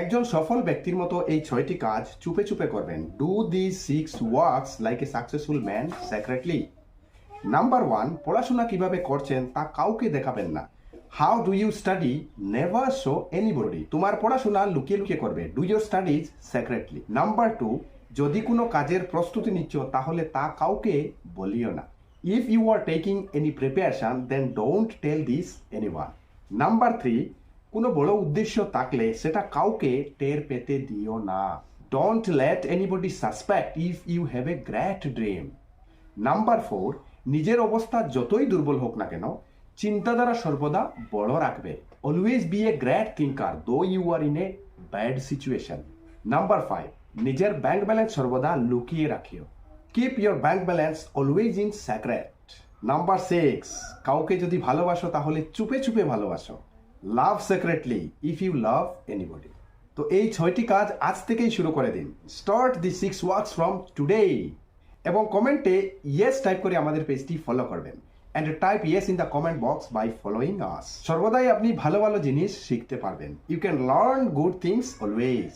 একজন সফল ব্যক্তির মতো এই 6টি কাজ চুপে চুপে করবেন। Do this 6 works like a successful man secretly. Number 1, পড়াশোনা কিভাবে করছেন তা কাউকে দেখাবেন না। How do you study, never show anybody. তোমার পড়াশোনা লুকিয়ে লুকিয়ে করবে। Do your studies secretly. Number 2, যদি কোনো কাজের প্রস্তুতি নিচ্ছ তাহলে তা কাউকে বলিও না। If you are taking any preparation then don't tell this anyone. Number 3, কোনো বড় উদ্দেশ্য থাকলে সেটা কাউকে টের পেতে দিও না। Don't let anybody suspect if you have a great dream. Number 4, নিজের অবস্থা যতই দুর্বল হোক না কেন চিন্তাধারা সর্বদা বড় রাখবে। Always be a great thinker though you are in a bad situation. Number 5, নিজের ব্যাংক ব্যালেন্স সর্বদা লুকিয়ে রাখিও। Keep your bank balance always in secret. Number 6, কাউকে যদি ভালোবাসো তাহলে চুপে চুপে ভালোবাসো। Love secretly if you love anybody. তো এই 6টি কাজ আজ থেকেই শুরু করে দিন। Start the 6 works from today. এবং কমেন্টে ইয়েস টাইপ করে আমাদের পেজটি ফলো করবেন। And type yes in the comment box by following us. সর্বদাই আপনি ভালো ভালো জিনিস শিখতে পারবেন। You can learn good things always.